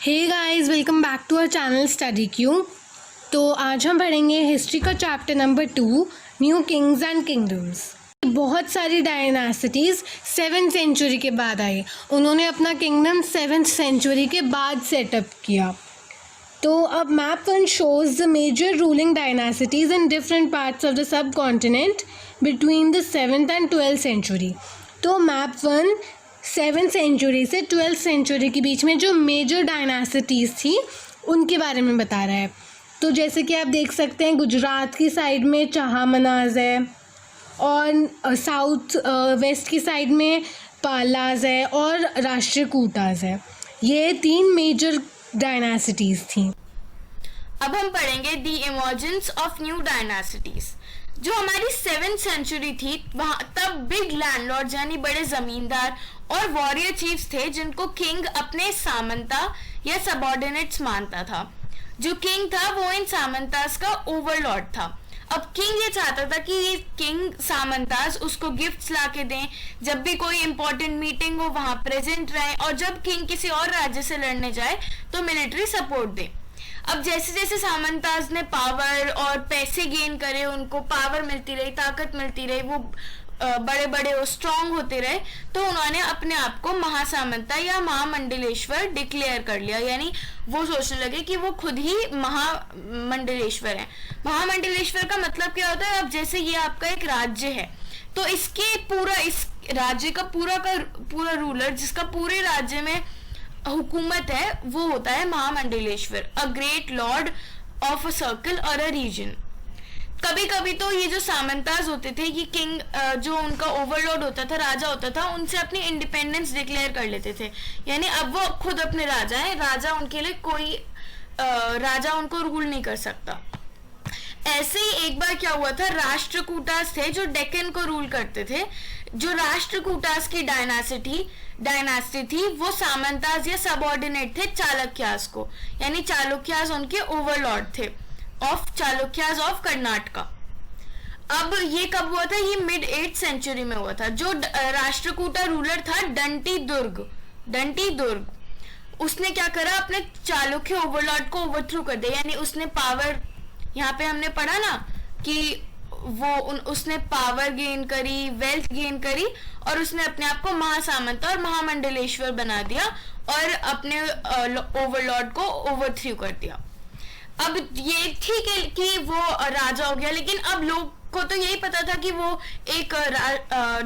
Hey guys, welcome back to our channel study Q. तो आज हम पढ़ेंगे हिस्ट्री का chapter number 2, new kings and kingdoms. बहुत सारी डायनासिटीज़ 7th सेंचुरी के बाद आई। उन्होंने अपना किंगडम 7th सेंचुरी के बाद सेटअप किया। तो अब map 1 shows the major ruling dynasties in different parts of the subcontinent between the 7th and 12th century. तो मैप 1 7th सेंचुरी से 12th सेंचुरी के बीच में जो मेजर डायनासिटीज़ थी उनके बारे में बता रहा है। तो जैसे कि आप देख सकते हैं, गुजरात की साइड में चाहमनाज है और साउथ वेस्ट की साइड में पालाज है और राष्ट्रकूटाज है। ये 3 मेजर डायनासिटीज़ थी। अब हम पढ़ेंगे दी इमर्जेंस ऑफ न्यू डायनासिटीज। जो हमारी 7th सेंचुरी थी, वहां तब बिग लैंडलॉर्ड्स यानी बड़े जमींदार और वॉरियर चीफ्स थे जिनको किंग अपने सामंता या सबऑर्डिनेट्स मानता था। जो किंग था वो इन सामंतास का ओवरलॉर्ड था। अब किंग ये चाहता था कि ये किंग सामंतास उसको गिफ्ट्स ला के दें, जब भी कोई इंपॉर्टेंट मीटिंग हो वहां प्रेजेंट रहे, और जब किंग किसी और राज्य से लड़ने जाए तो मिलिट्री सपोर्ट दे। अब जैसे जैसे सामंताज ने पावर और पैसे गेन करे, उनको पावर मिलती रही, ताकत मिलती रही, वो बड़े बड़े और स्ट्रांग होते रहे, तो उन्होंने अपने आप को महासामंता या महामंडलेश्वर डिक्लेयर कर लिया। यानी वो सोचने लगे कि वो खुद ही महामंडलेश्वर हैं। महामंडलेश्वर का मतलब क्या होता है? अब जैसे ये आपका एक राज्य है, तो इस राज्य का पूरा रूलर, जिसका पूरे राज्य में हुकूमत है, वो होता है Mahamandaleshwar, a great lord of a circle और अ रीजन। कभी कभी तो ये जो सामंताज होते थे, ये किंग जो उनका ओवरलॉर्ड होता था, राजा होता था, उनसे अपनी इंडिपेंडेंस डिक्लेयर कर लेते थे। यानी अब वो खुद अपने राजा हैं, राजा उनके लिए कोई राजा उनको रूल नहीं कर सकता। ऐसे ही एक बार क्या हुआ था, राष्ट्रकूटास थे जो डेक्कन को रूल करते थे। जो राष्ट्रकूटास की डायनासिटी थी वो सामंताज या सबऑर्डिनेट थे चालुक्यास को, यानी चालुक्यास उनके ओवरलॉर्ड थे ऑफ चालुक्यास ऑफ कर्नाटका। अब ये कब हुआ था? ये मिड 8th सेंचुरी में हुआ था। जो राष्ट्रकूटा रूलर था डंटी दुर्ग, उसने क्या करा, अपने चालुक्य ओवरलॉर्ड को ओवरथ्रो कर दिया। यानी उसने पावर, यहाँ पे हमने पढ़ा ना कि उसने पावर गेन करी, वेल्थ गेन करी, और उसने अपने आप को महासामंत और महामंडलेश्वर बना दिया और अपने ओवरलॉर्ड को ओवरथ्रो कर दिया। अब ये ठीक है कि वो राजा हो गया, लेकिन अब लोग को तो यही पता था कि वो एक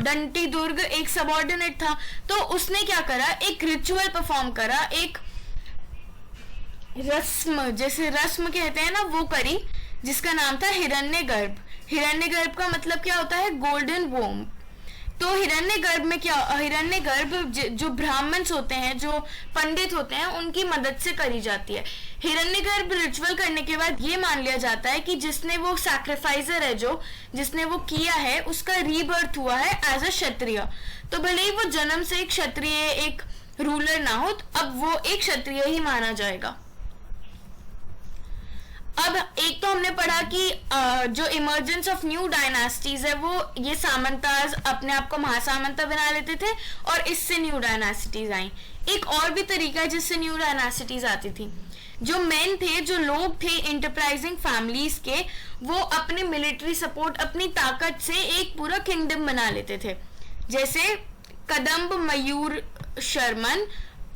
डंटी दुर्ग एक सबऑर्डिनेट था। तो उसने क्या करा, एक रिचुअल परफॉर्म करा, एक रस्म, जैसे रस्म कहते हैं ना, वो करी, जिसका नाम था हिरण्यगर्भ। हिरण्यगर्भ का मतलब क्या होता है? गोल्डन वोम। तो हिरण्यगर्भ जो ब्राह्मण्स होते हैं, जो पंडित होते हैं, उनकी मदद से करी जाती है। हिरण्यगर्भ रिचुअल करने के बाद ये मान लिया जाता है कि जिसने वो सैक्रिफाइसर है, जिसने वो किया है, उसका रीबर्थ हुआ है एज अ क्षत्रिय। तो भले ही वो जन्म से एक क्षत्रिय, एक रूलर ना हो, अब वो एक क्षत्रिय ही माना जाएगा। अब एक तो हमने पढ़ा कि जो इमर्जेंस ऑफ न्यू डायनासिटीज है, वो ये सामंताज अपने आप को महासामंता बना लेते थे और इससे न्यू डायनासिटीज आई। एक और भी तरीका है जिससे न्यू डायनासिटीज आती थी। जो मेन थे, जो लोग थे इंटरप्राइजिंग फैमिलीज के, वो अपने मिलिट्री सपोर्ट, अपनी ताकत से एक पूरा किंगडम बना लेते थे। जैसे कदम्ब मयूर शर्मन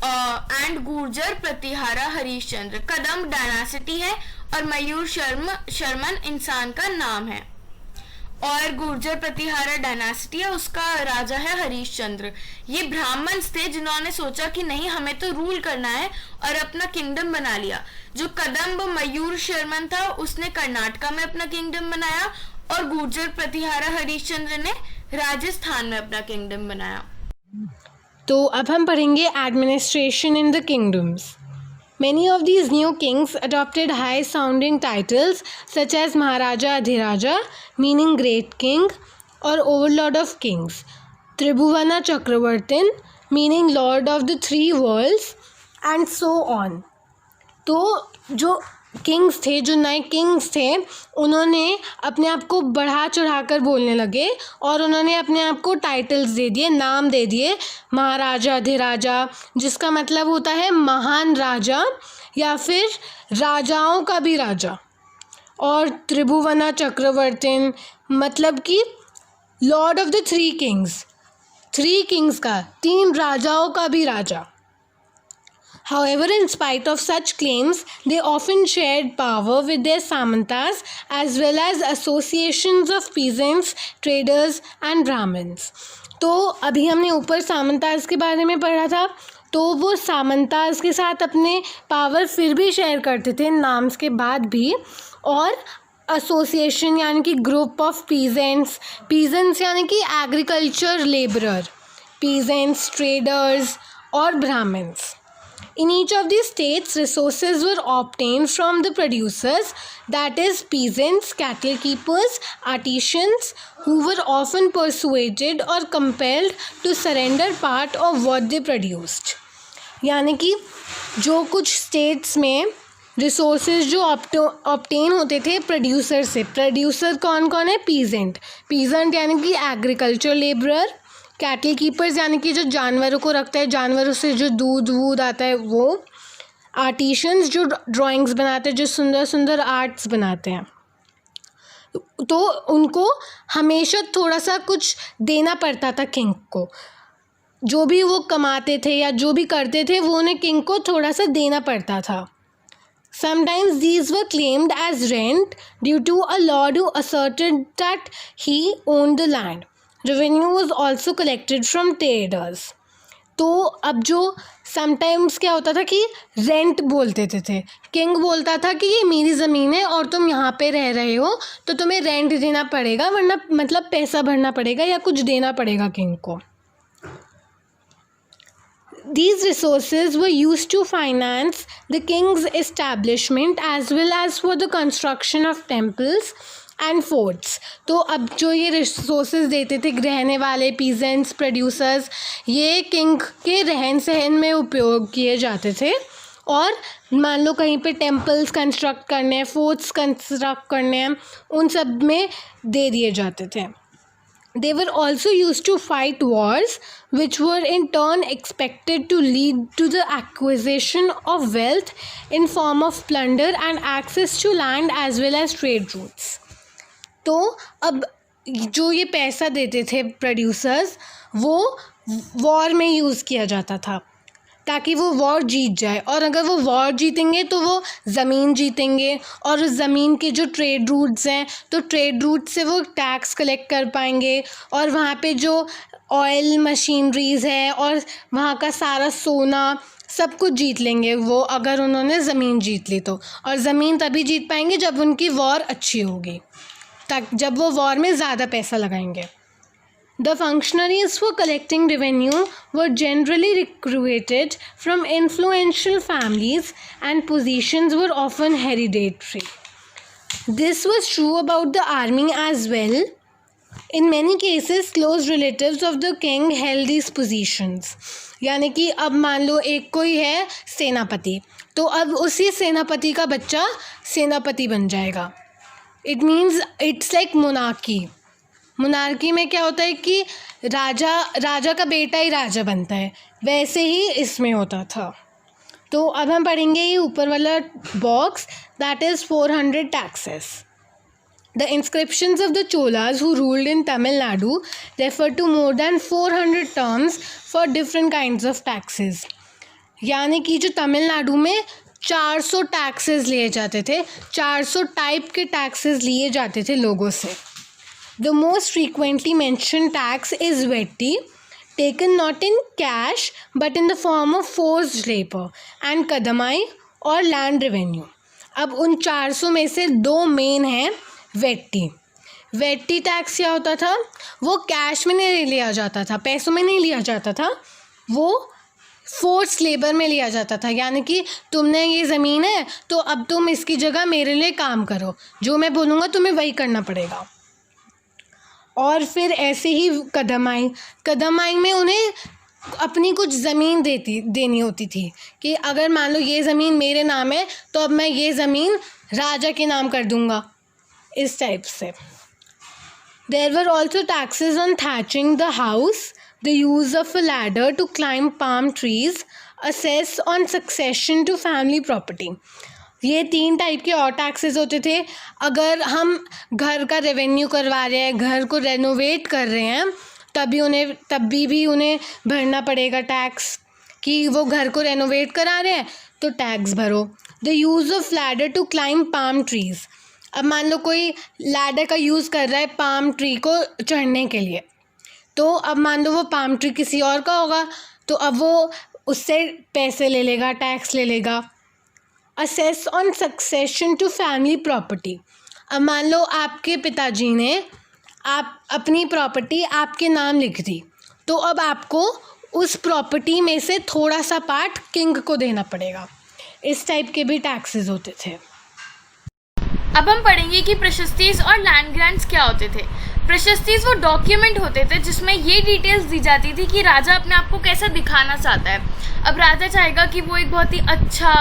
एंड गुर्जर प्रतिहारा हरीशचंद्र। कदम्ब डायनासिटी है और मयूर शर्मन इंसान का नाम है, और गुर्जर प्रतिहारा डायनासिटी है, उसका राजा है हरीशचंद्र। ये ब्राह्मण्स थे जिन्होंने सोचा कि नहीं, हमें तो रूल करना है, और अपना किंगडम बना लिया। जो कदम्ब मयूर शर्मन था, उसने कर्नाटका में अपना किंगडम बनाया, और गुर्जर प्रतिहारा हरीशचंद्र ने राजस्थान में अपना किंगडम बनाया। तो अब हम पढ़ेंगे administration in the kingdoms. Many of these new kings adopted high-sounding titles such as Maharaja Adhiraja, meaning Great King or Overlord of Kings, Tribhuvana Chakravartin, meaning Lord of the Three Worlds, and so on. तो जो Kings थे, जो नए Kings थे, उन्होंने अपने आप को बढ़ा चढ़ा कर बोलने लगे और उन्होंने अपने आप को टाइटल्स दे दिए, नाम दे दिए, महाराजा अधिराजा, जिसका मतलब होता है महान राजा या फिर राजाओं का भी राजा, और त्रिभुवना चक्रवर्तिन, मतलब कि Lord of the three Kings का, 3 राजाओं का भी राजा. However, in spite of such claims, they often shared power with their samantas as well as associations of peasants, traders and brahmins. तो अभी हमने ऊपर सामंतास के बारे में पढ़ा था, तो वो सामंतास के साथ अपने पावर फिर भी शेयर करते थे नाम्स के बाद भी, और एसोसिएशन यानी कि ग्रुप ऑफ पीजेंट्स यानी कि एग्रीकल्चर लेबरर, पीजेंट्स, ट्रेडर्स और Brahmins. In each of these states, resources were obtained from the producers, that is, peasants, cattle keepers, artisans, who were often persuaded or compelled to surrender part of what they produced. यानी कि जो कुछ states में resources जो obtain होते थे producer से. Producer कौन कौन है? पीजेंट यानी कि एग्रीकल्चर लेबरर, कैटल कीपर्स यानी कि जो जानवरों को रखता है, जानवरों से जो दूध आता है वो, आर्टिशंस जो ड्राइंग्स बनाते हैं, जो सुंदर सुंदर आर्ट्स बनाते हैं, तो उनको हमेशा थोड़ा सा कुछ देना पड़ता था किंग को. जो भी वो कमाते थे या जो भी करते थे वो उन्हें किंग को थोड़ा सा देना पड़ता था. Sometimes these were claimed as rent due to a lord who asserted that he owned the land. Revenue was also collected from traders. तो अब जो समटाइम्स क्या होता था कि रेंट बोलते थे, किंग बोलता था कि ये मेरी ज़मीन है और तुम यहाँ पे रह रहे हो तो तुम्हें रेंट देना पड़ेगा, वरना मतलब पैसा भरना पड़ेगा या कुछ देना पड़ेगा किंग को. These resources were used to finance the king's establishment as well as for the construction of temples and forts. तो अब जो ये रिसोर्सेज देते थे रहने वाले पीजेंट्स, प्रोड्यूसर्स, ये किंग के रहन सहन में उपयोग किए जाते थे. और मान लो कहीं पे टेम्पल्स कंस्ट्रक्ट करने हैं, फोर्ट्स कंस्ट्रक्ट करने हैं, उन सब में दे दिए जाते थे. They were also used to fight wars, which were in turn expected to lead to the acquisition of wealth in form of plunder and access to land as well as trade routes. तो अब जो ये पैसा देते थे producers, वो war में use किया जाता था ताकि वो वॉर जीत जाए, और अगर वो वॉर जीतेंगे तो वो ज़मीन जीतेंगे, और उस ज़मीन के जो ट्रेड रूट्स हैं तो ट्रेड रूट से वो टैक्स कलेक्ट कर पाएंगे, और वहाँ पे जो ऑयल मशीनरीज़ है और वहाँ का सारा सोना सब कुछ जीत लेंगे वो, अगर उन्होंने ज़मीन जीत ली तो. और ज़मीन तभी जीत पाएंगे जब उनकी वॉर अच्छी होगी, जब वो वॉर में ज़्यादा पैसा लगाएंगे. The functionaries for collecting revenue were generally recruited from influential families and positions were often hereditary. This was true about the army as well. In many cases, close relatives of the king held these positions. यानी कि अब मान लो एक कोई है सेनापति, तो अब उसी सेनापति का बच्चा सेनापति बन जाएगा. It means it's like monarchy. Monarchy में क्या होता है कि राजा का बेटा ही राजा बनता है, वैसे ही इसमें होता था. तो अब हम पढ़ेंगे ये ऊपर वाला box, that is 400 taxes. The inscriptions of the Cholas who ruled in Tamil Nadu refer to more than 400 terms for different kinds of taxes. यानी कि जो तमिलनाडु में 400 टैक्सेस लिए जाते थे, 400 टाइप के टैक्सेस लिए जाते थे लोगों से. The most frequently mentioned tax is vetti, taken not in cash but in the form of forced labor, and kadamai और land revenue. अब उन 400 में से 2 मेन हैं. वेट्टी टैक्स क्या होता था? वो कैश में नहीं लिया जाता था, पैसों में नहीं लिया जाता था, वो फोर्स लेबर में लिया जाता था. यानी कि तुमने ये ज़मीन है तो अब तुम इसकी जगह मेरे लिए काम करो, जो मैं बोलूँगा तुम्हें वही करना पड़ेगा. और फिर ऐसे ही कदमाई में उन्हें अपनी कुछ ज़मीन देनी होती थी कि अगर मान लो ये ज़मीन मेरे नाम है तो अब मैं ये ज़मीन राजा के नाम कर दूँगा, इस टाइप से। There were also taxes on thatching the house, the use of a ladder to climb palm trees, assess on succession to family property. ये 3 टाइप के और टैक्सेस होते थे। अगर हम घर का रेवेन्यू करवा रहे हैं, घर को रेनोवेट कर रहे हैं, तभी भी उन्हें भरना पड़ेगा टैक्स, कि वो घर को रेनोवेट करा रहे हैं तो टैक्स भरो। The use of ladder to climb palm trees, अब मान लो कोई लैडर का यूज़ कर रहा है पाम ट्री को चढ़ने के लिए, तो अब मान लो वो पाम ट्री किसी और का होगा तो अब वो उससे पैसे ले लेगा, टैक्स ले लेगा। A cess on succession to family property, अब मान लो आपके पिताजी ने आप अपनी प्रॉपर्टी आपके नाम लिख दी, तो अब आपको उस प्रॉपर्टी में से थोड़ा सा पार्ट किंग को देना पड़ेगा। इस टाइप के भी टैक्सेस होते थे। अब हम पढ़ेंगे कि प्रशस्तीज और लैंड ग्रांट्स क्या होते थे। प्रशस्तीज वो डॉक्यूमेंट होते थे जिसमें ये डिटेल्स दी जाती थी कि राजा अपने आप को कैसा दिखाना चाहता है। अब राजा चाहेगा कि वो एक बहुत ही अच्छा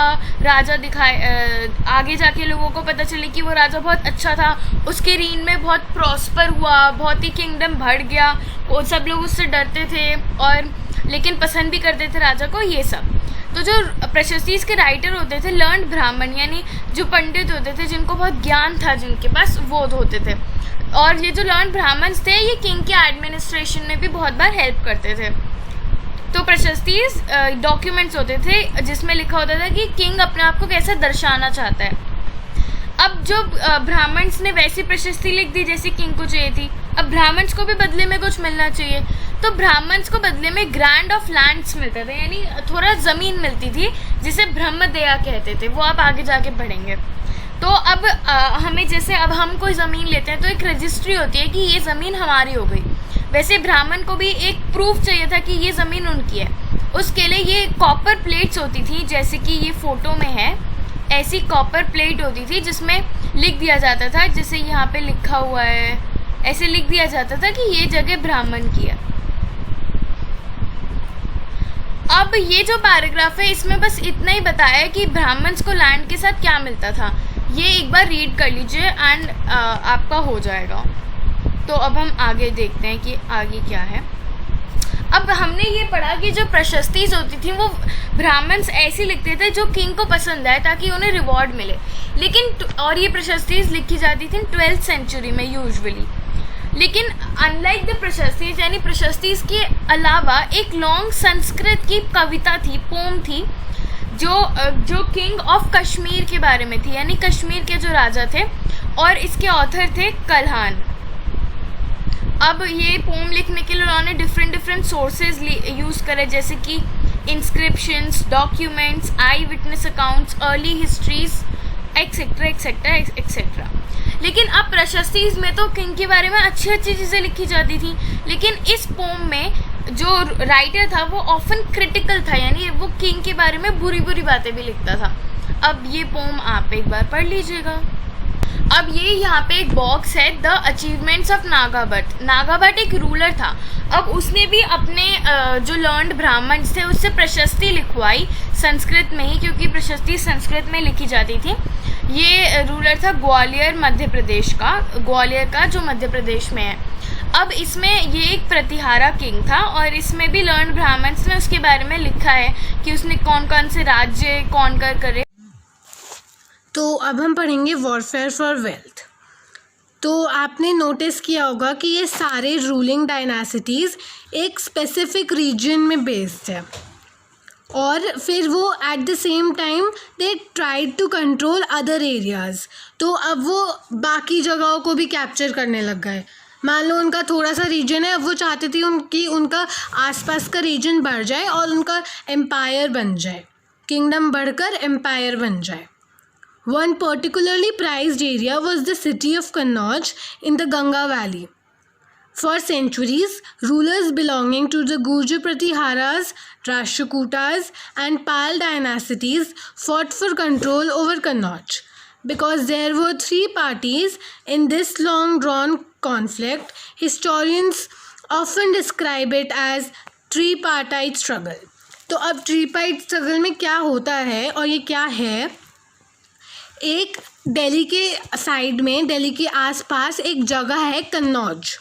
राजा दिखाए, आगे जाके लोगों को पता चले कि वो राजा बहुत अच्छा था, उसके रीन में बहुत प्रॉस्पर हुआ, बहुत ही किंगडम बढ़ गया, वो सब लोग उससे डरते थे और लेकिन पसंद भी करते थे राजा को, ये सब। तो जो प्रशस्तीज के राइटर होते थे लर्नड ब्राह्मण, यानी जो पंडित होते थे जिनको बहुत ज्ञान था, जिनके पास वो होते थे। और ये जो लर्नड ब्राह्मण्स थे ये किंग के एडमिनिस्ट्रेशन में भी बहुत बार हेल्प करते थे। तो प्रशस्तीज डॉक्यूमेंट्स होते थे जिसमें लिखा होता था कि किंग अपने आप को कैसे दर्शाना चाहता है। अब जो ब्राह्मण्स ने वैसी प्रशस्ति लिख दी जैसे किंग को चाहिए थी। अब ब्राह्मण्स को भी बदले में कुछ मिलना चाहिए, तो ब्राह्मण्स को बदले में ग्रांड ऑफ लैंड्स मिलते थे, यानी थोड़ा ज़मीन मिलती थी जिसे ब्रह्मदया कहते थे, वो आप आगे जाके पढ़ेंगे। तो अब हमें जैसे अब हम कोई ज़मीन लेते हैं तो एक रजिस्ट्री होती है कि ये ज़मीन हमारी हो गई, वैसे ब्राह्मण को भी एक प्रूफ चाहिए था कि ये ज़मीन उनकी है। उसके लिए ये कॉपर प्लेट्स होती थी, जैसे कि ये फ़ोटो में है, ऐसी कॉपर प्लेट होती थी जिसमें लिख दिया जाता था, जैसे यहाँ पे लिखा हुआ है, ऐसे लिख दिया जाता था कि ये जगह ब्राह्मण की है। अब ये जो पैराग्राफ है इसमें बस इतना ही बताया है कि ब्राह्मण्स को लैंड के साथ क्या मिलता था। ये एक बार रीड कर लीजिए एंड आपका हो जाएगा। तो अब हम आगे देखते हैं कि आगे क्या है। अब हमने ये पढ़ा कि जो प्रशस्तीज होती थी वो ब्राह्मण्स ऐसी लिखते थे जो किंग को पसंद आए ताकि उन्हें रिवॉर्ड मिले, लेकिन और ये प्रशस्तीज लिखी जाती थी 12th सेंचुरी में यूजुअली। लेकिन अनलाइक द प्रशस्तीज, यानी प्रशस्तीज के अलावा एक लॉन्ग संस्कृत की कविता थी, पोम थी, जो किंग ऑफ कश्मीर के बारे में थी, यानी कश्मीर के जो राजा थे, और इसके ऑथर थे कल्हान। अब ये पोम लिखने के लिए उन्होंने डिफरेंट सोर्सेज यूज़ करे, जैसे कि inscriptions, documents, eye witness accounts, early histories, etcetera etcetera etcetera. लेकिन अब प्रशस्तीज में तो किंग के बारे में अच्छी चीज़ें लिखी जाती थी, लेकिन इस पोम में जो राइटर था वो ऑफन क्रिटिकल था, यानी वो किंग के बारे में बुरी बातें भी लिखता था। अब ये पोम आप एक बार पढ़ लीजिएगा। अब ये यहाँ पे एक बॉक्स है, द अचीवमेंट्स ऑफ नागाभट्ट। नागाभट्ट एक रूलर था। अब उसने भी अपने जो लर्नड ब्राह्मण्स थे उससे प्रशस्ति लिखवाई संस्कृत में ही, क्योंकि प्रशस्ति संस्कृत में लिखी जाती थी। ये रूलर था ग्वालियर मध्य प्रदेश का, ग्वालियर का जो मध्य प्रदेश में है। अब इसमें ये एक प्रतिहारा किंग था और इसमें भी लर्नड ब्राह्मण्स ने उसके बारे में लिखा है कि उसने कौन कौन से राज्य कॉन्कर करे। तो अब हम पढ़ेंगे वॉरफेयर फॉर वेल्थ। तो आपने नोटिस किया होगा कि ये सारे रूलिंग डायनासिटीज़ एक स्पेसिफिक रीजन में बेस्ड है और फिर वो at the same time they tried to control other areas. तो अब वो बाकी जगहों को भी कैप्चर करने लग गए। मान लो उनका थोड़ा सा रीजन है, अब वो चाहते थे उनका आसपास का रीजन बढ़ जाए और उनका एम्पायर बन जाए, किंगडम बढ़कर एम्पायर बन जाए। One particularly prized area was the city of Kannauj in the Ganga Valley. For centuries, rulers belonging to the Gurjar Pratiharas, Rashtrakutas and Pal dynasties fought for control over Kannauj. Because there were 3 parties in this long-drawn conflict, historians often describe it as tripartite struggle. तो अब ट्रीपार्टाइट struggle में क्या होता है और ये क्या है, एक दिल्ली के साइड में, दिल्ली के आसपास एक जगह है कन्नौज,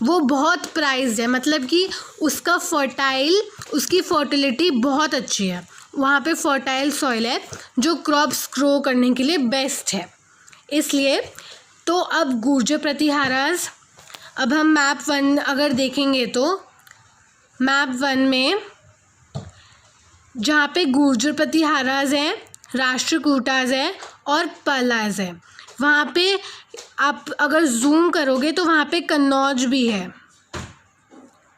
वो बहुत प्राइज्ड है, मतलब कि उसकी फर्टिलिटी बहुत अच्छी है, वहाँ पे फर्टाइल सॉइल है जो क्रॉप्स ग्रो करने के लिए बेस्ट है, इसलिए। तो अब गुर्जर प्रतिहारास, अब हम मैप 1 अगर देखेंगे तो मैप 1 में जहाँ पे गुर्जर प्रतिहारास हैं, राष्ट्रकूटास है और पलास है, वहाँ पे आप अगर जूम करोगे तो वहाँ पे कन्नौज भी है।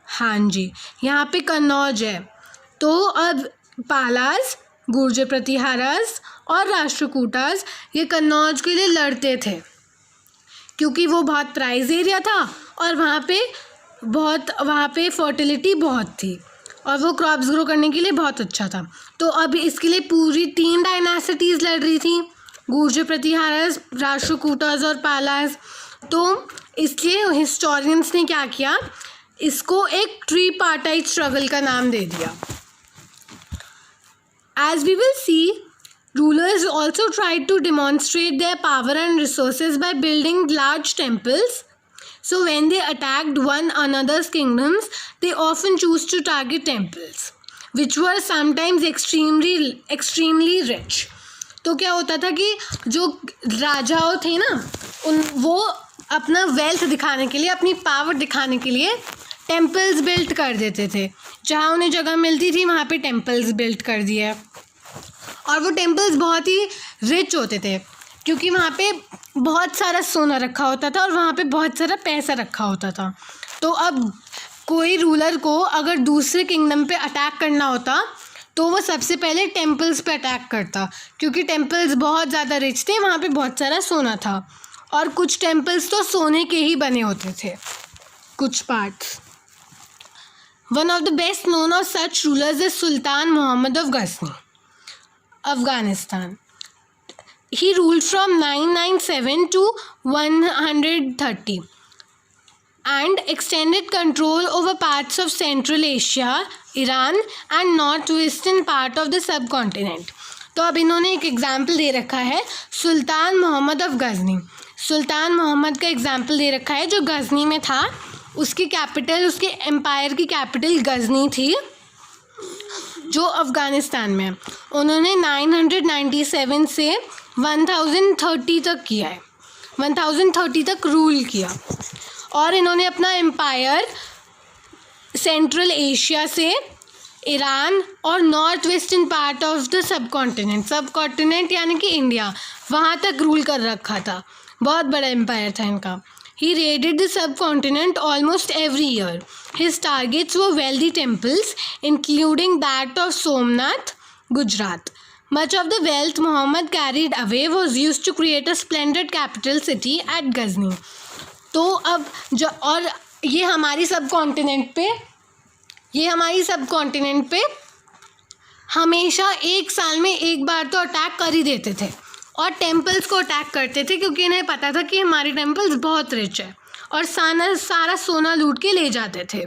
हाँ जी, यहाँ पे कन्नौज है। तो अब पालास, गुर्जर प्रतिहारास और राष्ट्रकूटास ये कन्नौज के लिए लड़ते थे, क्योंकि वो बहुत प्राइज एरिया था और वहाँ पे फर्टिलिटी बहुत थी और वो क्रॉप्स ग्रो करने के लिए बहुत अच्छा था। तो अब इसके लिए पूरी 3 डायनासिटीज़ लड़ रही थी, गुर्जर प्रतिहारास, राष्ट्रकूटास और पालास। तो इसलिए हिस्टोरियंस ने क्या किया, इसको एक ट्रीपार्टाइट स्ट्रगल का नाम दे दिया। As we will see, rulers also tried to demonstrate their power and resources by building large temples. So when they attacked one another's kingdoms, they often chose to target temples, which were sometimes extremely rich. तो क्या होता था कि जो राजाओं थे ना, वो अपना वेल्थ दिखाने के लिए, अपनी पावर दिखाने के लिए टेम्पल्स बिल्ड कर देते थे, जहाँ उन्हें जगह मिलती थी वहाँ पे टेम्पल्स बिल्ड कर दिए। और वो टेम्पल्स बहुत ही रिच होते थे, क्योंकि वहाँ पे बहुत सारा सोना रखा होता था और वहाँ पे बहुत सारा पैसा रखा होता था। तो अब कोई रूलर को अगर दूसरे किंगडम पे अटैक करना होता तो वो सबसे पहले टेम्पल्स पे अटैक करता, क्योंकि टेम्पल्स बहुत ज़्यादा रिच थे, वहाँ पे बहुत सारा सोना था और कुछ टेम्पल्स तो सोने के ही बने होते थे, कुछ parts. One of the best known of such rulers is Sultan Mohammad of Ghazni, Afghanistan. He ruled from 997 to 130 and extended control over parts of Central Asia, Iran and northwestern part of the subcontinent. तो अब इन्होंने एक एग्जाम्पल दे रखा है सुल्तान Mohammad of Ghazni. सुल्तान मोहम्मद का example दे रखा है जो गजनी में था, उसकी कैपिटल, उसके एम्पायर की कैपिटल गजनी थी जो अफ़गानिस्तान में। उन्होंने 997 से 1030 तक किया है, 1030 तक रूल किया और इन्होंने अपना एम्पायर सेंट्रल एशिया से ईरान और north western part of the subcontinent यानी कि इंडिया, वहाँ तक रूल कर रखा था। बहुत बड़ा एम्पायर था इनका। He raided the subcontinent almost every year. His targets were wealthy temples, including that of Somnath, Gujarat. Much of the wealth Muhammad carried away was used to create a splendid capital city at Ghazni. तो अब और ये हमारी subcontinent पे हमेशा एक साल में एक बार तो अटैक कर ही देते थे और टेम्पल्स को अटैक करते थे, क्योंकि इन्हें पता था कि हमारी टेम्पल्स बहुत रिच है और सारा सोना लूट के ले जाते थे।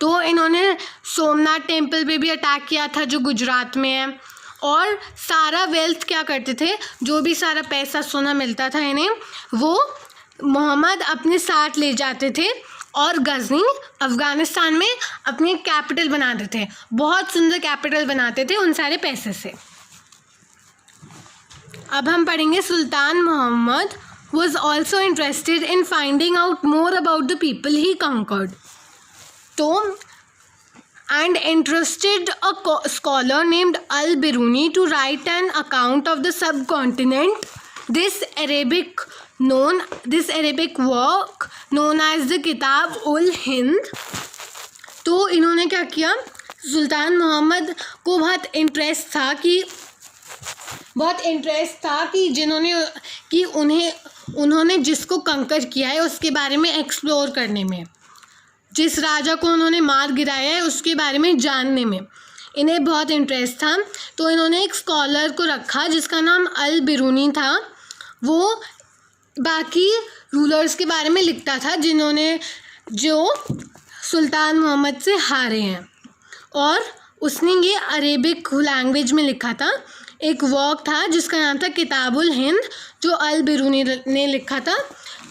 तो इन्होंने सोमनाथ टेम्पल पे भी अटैक किया था जो गुजरात में है, और सारा वेल्थ क्या करते थे, जो भी सारा पैसा सोना मिलता था इन्हें, वो मोहम्मद अपने साथ ले जाते थे और गजनी अफ़गानिस्तान में अपनी कैपिटल बनाते थे। बहुत सुंदर कैपिटल बनाते थे उन सारे पैसे से। अब हम पढ़ेंगे सुल्तान Mohammad was also interested in finding out more about the people he conquered. तो and entrusted a scholar named Al-Biruni to write an account of the subcontinent. This Arabic work known as the Kitab ul Hind. तो इन्होंने क्या किया, सुल्तान मोहम्मद को बहुत interest था कि उन्होंने जिसको कंकर किया है उसके बारे में एक्सप्लोर करने में, जिस राजा को उन्होंने मार गिराया है उसके बारे में जानने में इन्हें बहुत इंटरेस्ट था। तो इन्होंने एक स्कॉलर को रखा जिसका नाम अल बिरूनी था। वो बाकी रूलर्स के बारे में लिखता था जो सुल्तान मोहम्मद से हारे हैं। और उसने ये अरेबिक लैंग्वेज में लिखा था। एक वर्क था जिसका नाम था किताबुल हिंद, जो अल बिरूनी ने लिखा था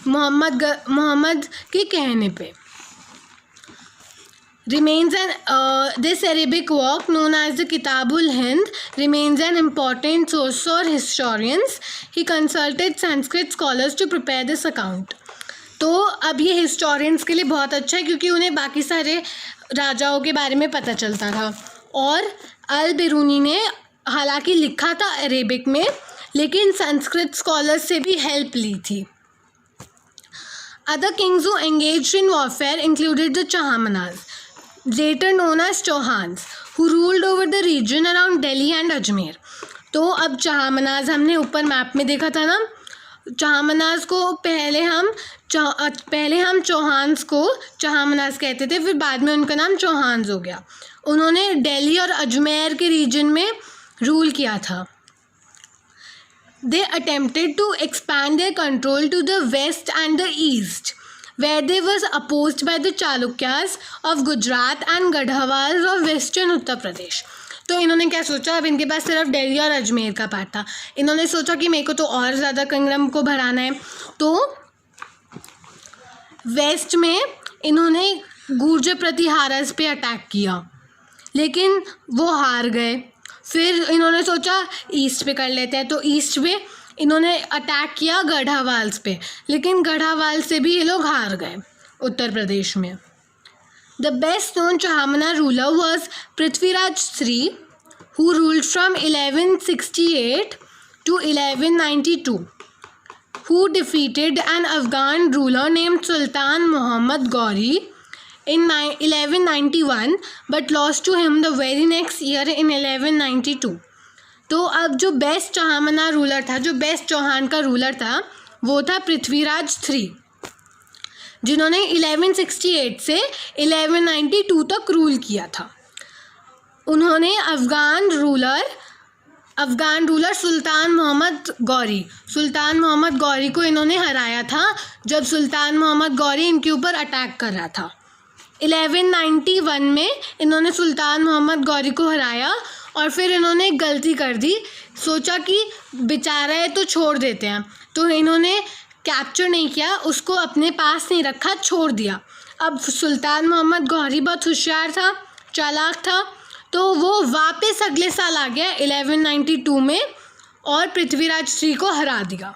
मोहम्मद के कहने पे। This Arabic work known as the Kitabul Hind remains an important source for historians. He consulted Sanskrit scholars to prepare this account. तो अब ये हिस्टोरियंस के लिए बहुत अच्छा है क्योंकि उन्हें बाकी सारे राजाओं के बारे में पता चलता था। और अल बिरूनी ने हालांकि लिखा था अरेबिक में, लेकिन संस्कृत स्कॉलर्स से भी हेल्प ली थी। Other kings who engaged in warfare included the Chahamanas, later known as Chauhans, who ruled over the region around Delhi and Ajmer. तो अब चहामनाज हमने ऊपर मैप में देखा था ना, चहामनाज को पहले हम चौहान्स को चहामनाज कहते थे, फिर बाद में उनका नाम चौहान्स हो गया। उन्होंने दिल्ली और अजमेर के रीजन में रूल किया था। They attempted to expand their control to the west and the east, where they was opposed by the Chalukyas of Gujarat and Gadhawals of western Uttar Pradesh. तो इन्होंने क्या सोचा, अब इनके पास सिर्फ दिल्ली और अजमेर का पार्ट था। इन्होंने सोचा कि मेरे को तो और ज़्यादा किंगडम को बढ़ाना है, तो वेस्ट में इन्होंने गुर्जर प्रतिहारस पे अटैक किया, लेकिन वो हार गए। फिर इन्होंने सोचा ईस्ट पे कर लेते हैं, तो ईस्ट पे इन्होंने अटैक किया गढ़वाल्स पे, लेकिन गढ़वाल से भी ये लोग हार गए उत्तर प्रदेश में। The best known Chahamana ruler was Prithviraj III, who ruled from 1168 to 1192, who defeated an Afghan ruler named Sultan Muhammad Ghori in 1191 but lost to him the very next year in 1192. तो अब जो best चहामना ruler था, जो best Chauhan का ruler था, वो था Prithviraj III, जिन्होंने 1168 से 1192 तक रूल किया था। उन्होंने अफ़गान रूलर सुल्तान मोहम्मद गौरी को इन्होंने हराया था, जब सुल्तान मोहम्मद गौरी इनके ऊपर अटैक कर रहा था। 1191 में इन्होंने सुल्तान मोहम्मद गौरी को हराया और फिर इन्होंने एक गलती कर दी, सोचा कि बेचारा है तो छोड़ देते हैं, तो इन्होंने कैप्चर नहीं किया, उसको अपने पास नहीं रखा, छोड़ दिया। अब सुल्तान मोहम्मद गौरी बहुत होशियार था, चालाक था, तो वो वापस अगले साल आ गया 1192 में और पृथ्वीराज III को हरा दिया।